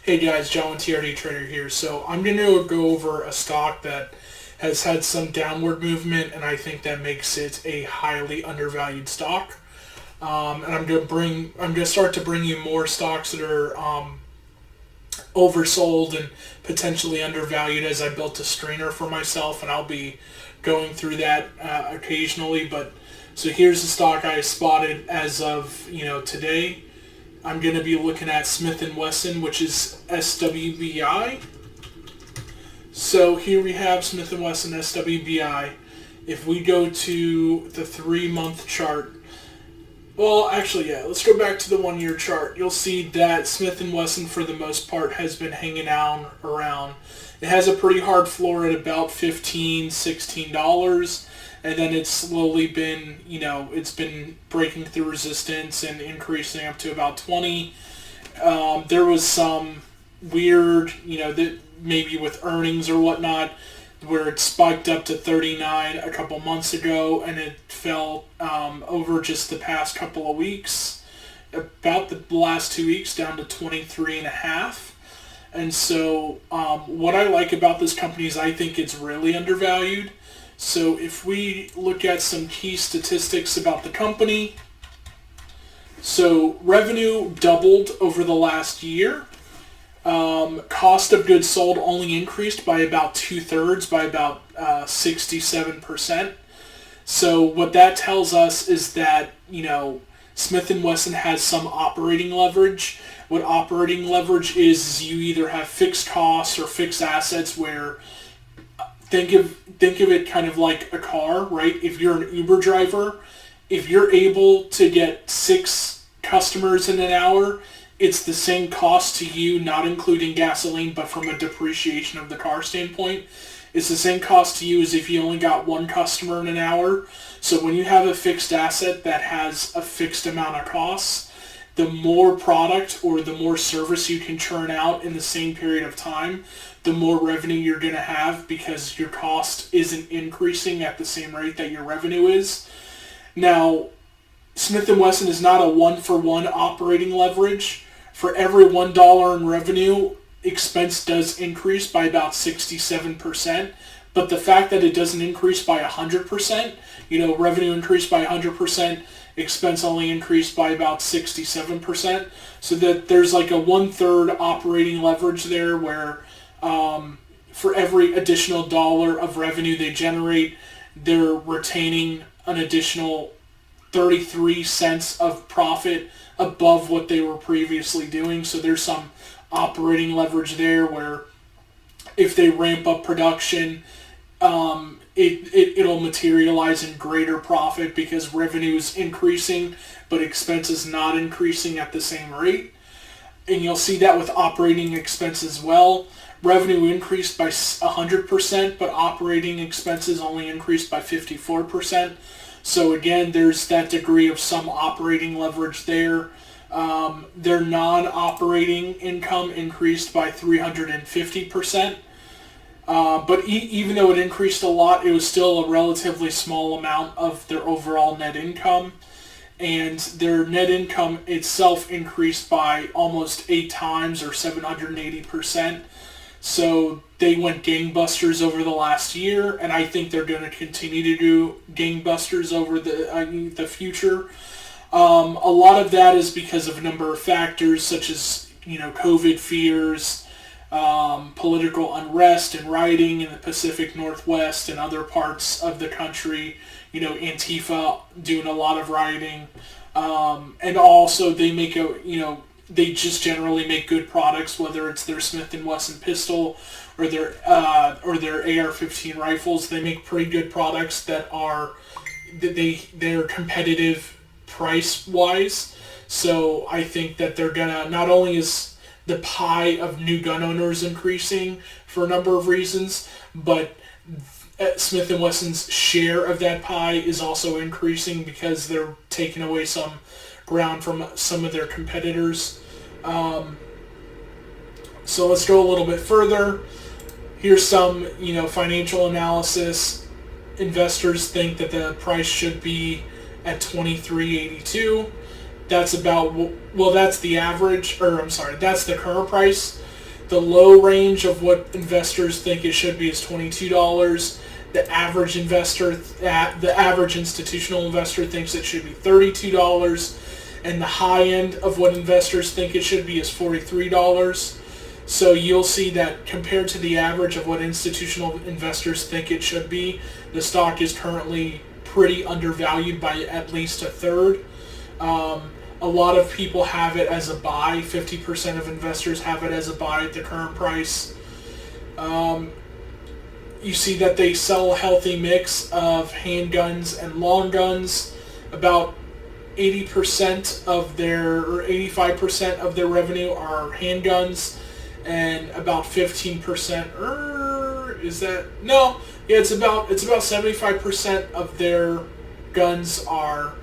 Hey guys, John TRD Trader here. So I'm going to go over a stock that has had some downward movement, and I think that makes it a highly undervalued stock. And I'm going to start to bring you more stocks that are oversold and potentially undervalued as I built a screener for myself, and I'll be going through that occasionally. But so here's the stock I spotted as of today. I'm going to be looking at Smith & Wesson, which is SWBI. So here we have Smith & Wesson SWBI. If we go to the 3-month chart, let's go back to the 1-year chart. You'll see that Smith & Wesson, for the most part, has been hanging out around. It has a pretty hard floor at about $15, $16. And then it's slowly been, it's been breaking through resistance and increasing up to about 20. There was some weird, that maybe with earnings or whatnot, where it spiked up to 39 a couple months ago, and it fell over just the past couple of weeks, about the last 2 weeks, down to 23.5. And so what I like about this company is I think it's really undervalued. So if we look at some key statistics about the company, so revenue doubled over the last year. Cost of goods sold only increased by about 2/3, by about 67%. So what that tells us is that, Smith & Wesson has some operating leverage. What operating leverage is you either have fixed costs or fixed assets where think of it kind of like a car, right? If you're an Uber driver, if you're able to get 6 customers in an hour, it's the same cost to you, not including gasoline, but from a depreciation of the car standpoint. It's the same cost to you as if you only got 1 customer in an hour. So when you have a fixed asset that has a fixed amount of costs, the more product or the more service you can churn out in the same period of time, the more revenue you're going to have because your cost isn't increasing at the same rate that your revenue is. Now, Smith & Wesson is not a one-for-one operating leverage. For every $1 in revenue, expense does increase by about 67%. But the fact that it doesn't increase by 100%, revenue increased by 100%, expense only increased by about 67%. So that there's like a 1/3 operating leverage there where for every additional dollar of revenue they generate, they're retaining an additional 33 cents of profit above what they were previously doing. So there's some operating leverage there where if they ramp up production, it'll materialize in greater profit because revenue is increasing, but expenses not increasing at the same rate. And you'll see that with operating expenses as well. Revenue increased by 100%, but operating expenses only increased by 54%. So again, there's that degree of some operating leverage there. Their non-operating income increased by 350%. But even though it increased a lot, it was still a relatively small amount of their overall net income. And their net income itself increased by almost 8 times or 780%. So they went gangbusters over the last year, and I think they're going to continue to do gangbusters over the future. A lot of that is because of a number of factors such as, COVID fears, political unrest and rioting in the Pacific Northwest and other parts of the country, Antifa doing a lot of rioting, and also they just generally make good products, whether it's their Smith & Wesson pistol or their AR-15 rifles. They make pretty good products they're competitive price-wise. So I think that they're gonna, not only is the pie of new gun owners increasing for a number of reasons, but Smith & Wesson's share of that pie is also increasing because they're taking away some ground from some of their competitors. So let's go a little bit further. Here's some, financial analysis. Investors think that the price should be at $23.82. That's about, that's the average, that's the current price. The low range of what investors think it should be is $22. The average institutional investor thinks it should be $32, and the high end of what investors think it should be is $43. So you'll see that compared to the average of what institutional investors think it should be, the stock is currently pretty undervalued by at least a third. A lot of people have it as a buy. 50% of investors have it as a buy at the current price. You see that they sell a healthy mix of handguns and long guns. About 80% of or 85% of their revenue are handguns, and about 15%, it's about 75% of their guns are,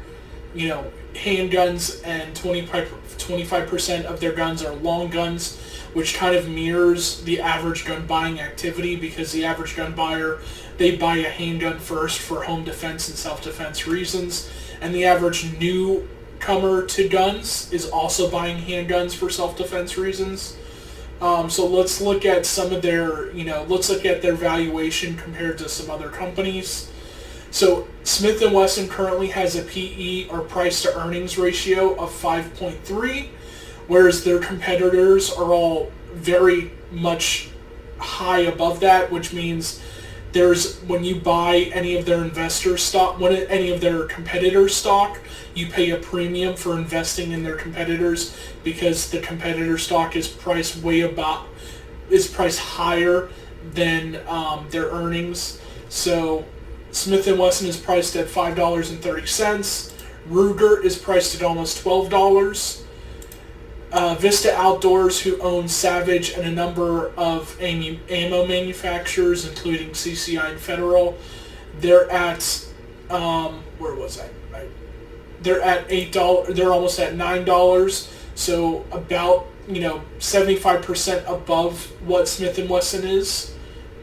handguns, and 25% of their guns are long guns, which kind of mirrors the average gun buying activity, because the average gun buyer, they buy a handgun first for home defense and self-defense reasons, and the average newcomer to guns is also buying handguns for self-defense reasons. So let's look at some of their, let's look at their valuation compared to some other companies. So Smith & Wesson currently has a PE, or price to earnings ratio, of 5.3, whereas their competitors are all very much high above that, which means when you buy any of their any of their competitors' stock, you pay a premium for investing in their competitors, because the competitor stock is priced higher than their earnings. So Smith & Wesson is priced at $5.30. Ruger is priced at almost $12. Vista Outdoors, who owns Savage and a number of ammo manufacturers, including CCI and Federal, they're at They're at $8. They're almost at $9. So about 75% above what Smith & Wesson is.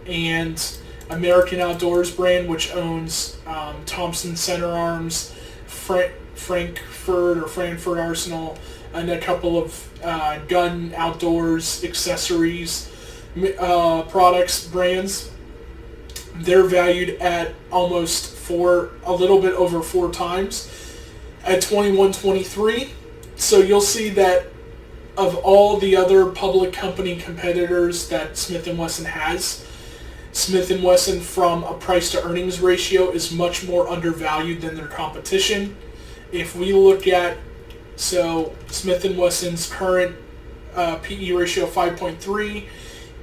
And American Outdoors brand, which owns Thompson Center Arms, Frankfurt Arsenal, and a couple of gun outdoors accessories products brands. They're valued at a little bit over 4 times at 21-23. So you'll see that of all the other public company competitors that Smith & Wesson has, Smith & Wesson, from a price to earnings ratio, is much more undervalued than their competition. If we look at Smith & Wesson's current PE ratio of 5.3,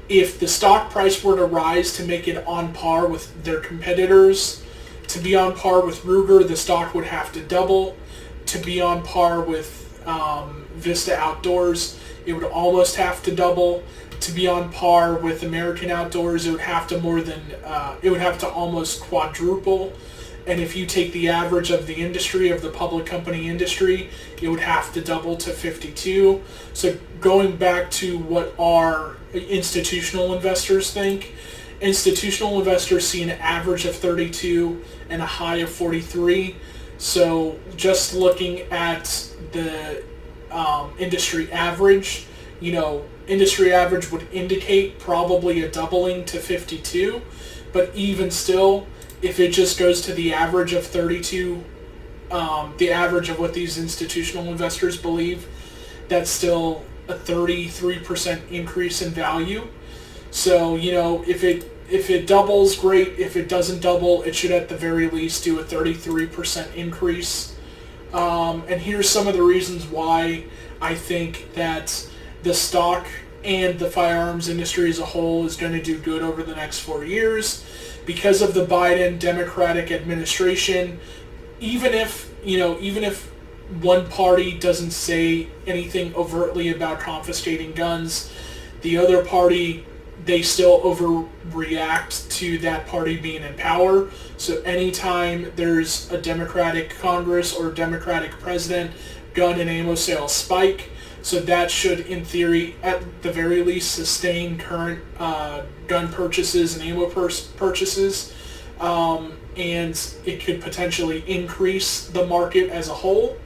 if the stock price were to rise to make it on par with their competitors, to be on par with Ruger, the stock would have to double. To be on par with Vista Outdoors, it would almost have to double. To be on par with American Outdoors, it would have to almost quadruple. And if you take the average of the industry, of the public company industry, it would have to double to 52. So going back to what our institutional investors think, institutional investors see an average of 32 and a high of 43. So just looking at the industry average, industry average would indicate probably a doubling to 52. But even still, if it just goes to the average of 32, the average of what these institutional investors believe, that's still a 33% increase in value. So, if it doubles, great. If it doesn't double, it should at the very least do a 33% increase. And here's some of the reasons why I think that the stock and the firearms industry as a whole is going to do good over the next 4 years. Because of the Biden Democratic administration, even if one party doesn't say anything overtly about confiscating guns, the other party, they still overreact to that party being in power. So anytime there's a Democratic Congress or a Democratic president, gun and ammo sales spike. So that should, in theory, at the very least, sustain current gun purchases and ammo purchases. And it could potentially increase the market as a whole.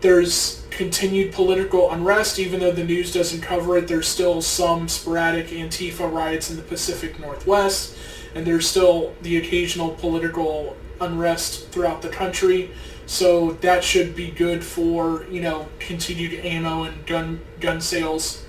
There's continued political unrest, even though the news doesn't cover it. There's still some sporadic Antifa riots in the Pacific Northwest, and there's still the occasional political unrest throughout the country. So that should be good for, continued ammo and gun sales.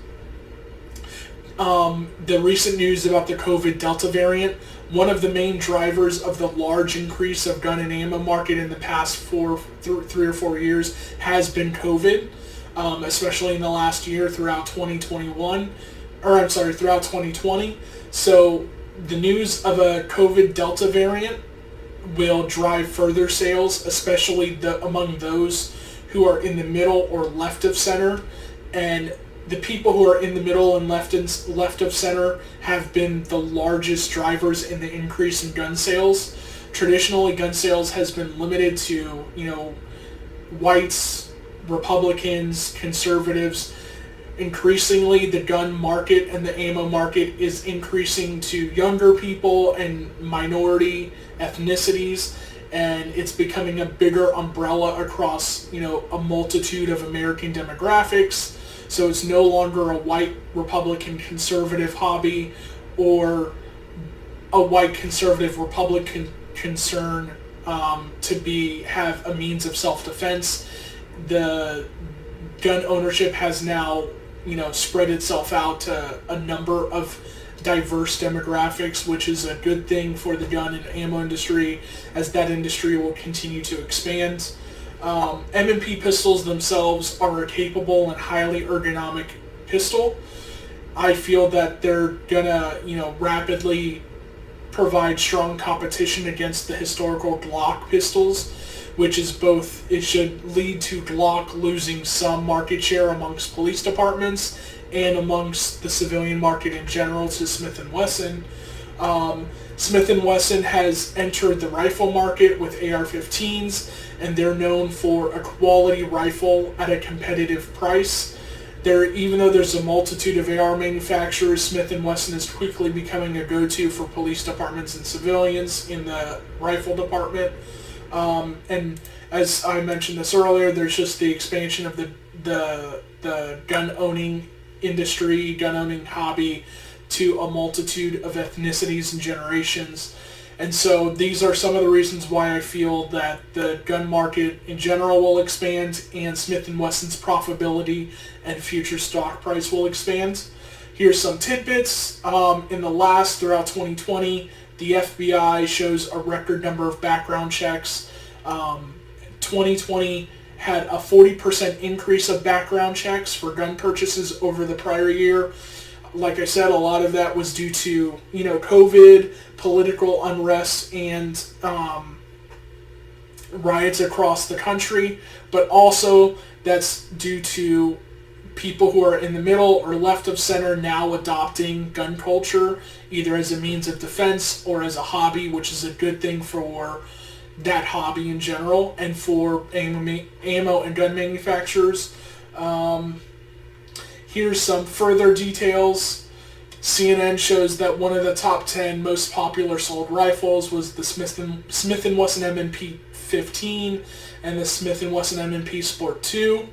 The recent news about the COVID Delta variant, one of the main drivers of the large increase of gun and ammo market in the past 3 or 4 years has been COVID, especially in the last year throughout 2020. So the news of a COVID Delta variant will drive further sales, especially among those who are in the middle or left of center. And the people who are in the middle and left of center have been the largest drivers in the increase in gun sales. Traditionally, gun sales has been limited to, whites, Republicans, conservatives. Increasingly, the gun market and the ammo market is increasing to younger people and minority ethnicities, and it's becoming a bigger umbrella across, a multitude of American demographics. So it's no longer a white Republican conservative hobby or a white conservative Republican concern to have a means of self-defense. The gun ownership has now, spread itself out to a number of diverse demographics, which is a good thing for the gun and ammo industry, as that industry will continue to expand. M&P pistols themselves are a capable and highly ergonomic pistol. I feel that they're gonna, rapidly provide strong competition against the historical Glock pistols, which is both, it should lead to Glock losing some market share amongst police departments and amongst the civilian market in general to Smith & Wesson. Smith & Wesson has entered the rifle market with AR-15s, and they're known for a quality rifle at a competitive price. Even though there's a multitude of AR manufacturers, Smith & Wesson is quickly becoming a go-to for police departments and civilians in the rifle department. And as I mentioned this earlier, there's just the expansion of the gun-owning industry, gun-owning hobby, to a multitude of ethnicities and generations. And so these are some of the reasons why I feel that the gun market in general will expand and Smith & Wesson's profitability and future stock price will expand. Here's some tidbits. Throughout 2020, the FBI shows a record number of background checks. 2020 had a 40% increase of background checks for gun purchases over the prior year. Like I said, a lot of that was due to, COVID, political unrest, and riots across the country. But also that's due to people who are in the middle or left of center now adopting gun culture, either as a means of defense or as a hobby, which is a good thing for that hobby in general and for ammo and gun manufacturers. Here's some further details. CNN shows that one of the top 10 most popular sold rifles was the Smith & Wesson M&P 15 and the Smith & Wesson M&P Sport 2.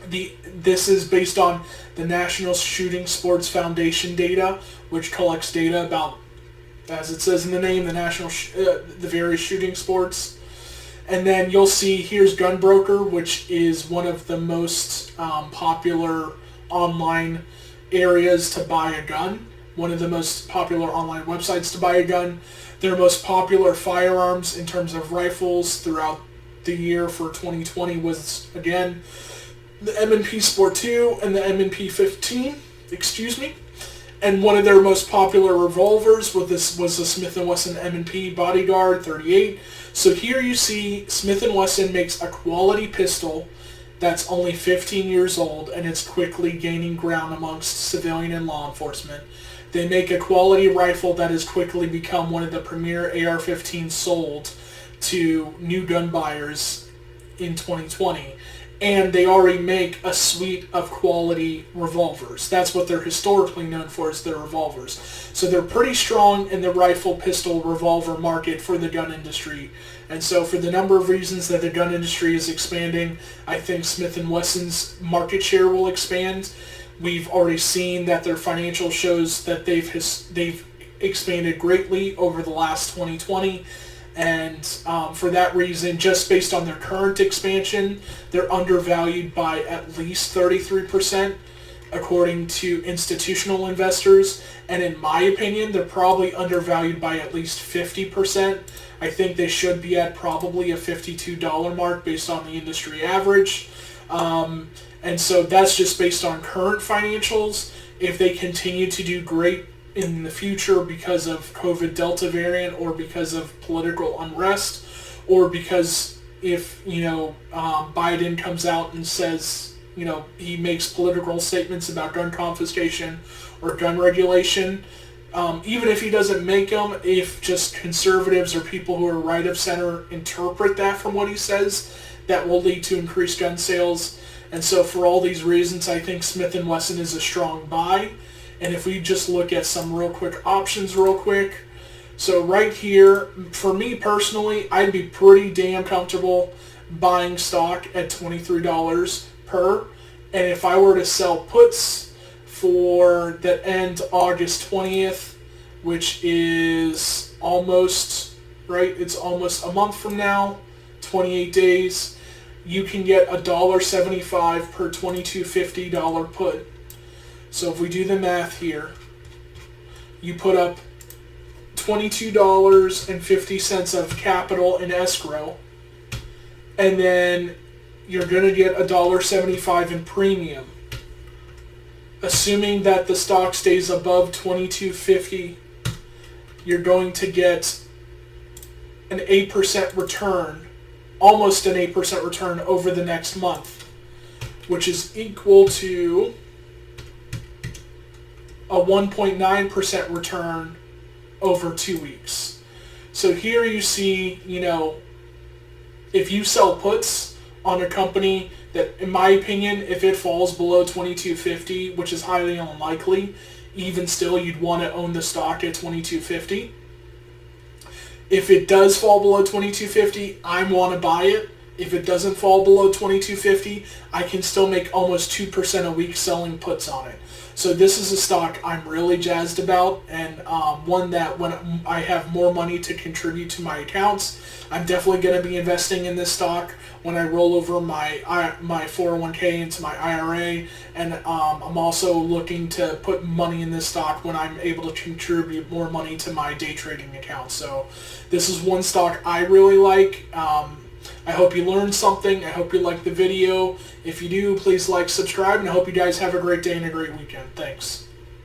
This is based on the National Shooting Sports Foundation data, which collects data about, as it says in the name, the various shooting sports. And then you'll see here's Gunbroker, which is one of the most popular online areas to buy a gun, one of the most popular online websites to buy a gun. Their most popular firearms in terms of rifles throughout the year for 2020 was, again, the M&P Sport 2 and the M&P 15, And one of their most popular revolvers was the Smith & Wesson M&P Bodyguard 38. So here you see Smith & Wesson makes a quality pistol that's only 15 years old, and it's quickly gaining ground amongst civilian and law enforcement. They make a quality rifle that has quickly become one of the premier AR-15s sold to new gun buyers in 2020. and they already make a suite of quality revolvers. That's what they're historically known for, is their revolvers. So they're pretty strong in the rifle, pistol, revolver market for the gun industry. And so for the number of reasons that the gun industry is expanding, I think Smith & Wesson's market share will expand. We've already seen that their financial shows that they've expanded greatly over the last 2020. And for that reason, just based on their current expansion, they're undervalued by at least 33%, according to institutional investors. And in my opinion, they're probably undervalued by at least 50%. I think they should be at probably a $52 mark based on the industry average. And so that's just based on current financials. If they continue to do great in the future because of COVID Delta variant, or because of political unrest, or because if, Biden comes out and says, he makes political statements about gun confiscation or gun regulation, even if he doesn't make them, if just conservatives or people who are right of center interpret that from what he says, that will lead to increased gun sales. And so for all these reasons, I think Smith & Wesson is a strong buy. And if we just look at some real quick options real quick. So right here, for me personally, I'd be pretty damn comfortable buying stock at $23 per. And if I were to sell puts for that end August 20th, which is almost, right, it's almost a month from now, 28 days, you can get $1.75 per $22.50 put. So if we do the math here, you put up $22.50 of capital in escrow, and then you're going to get $1.75 in premium. Assuming that the stock stays above $22.50, you're going to get an 8% return, almost an 8% return over the next month, which is equal to a 1.9% return over 2 weeks. So here you see, if you sell puts on a company that, in my opinion, if it falls below $22.50, which is highly unlikely, even still you'd want to own the stock at $22.50. If it does fall below $22.50, I want to buy it. If it doesn't fall below $22.50, I can still make almost 2% a week selling puts on it. So this is a stock I'm really jazzed about, and one that when I have more money to contribute to my accounts, I'm definitely going to be investing in this stock when I roll over my 401k into my IRA, and I'm also looking to put money in this stock when I'm able to contribute more money to my day trading account. So this is one stock I really like. I hope you learned something. I hope you liked the video. If you do, please like, subscribe, and I hope you guys have a great day and a great weekend. Thanks.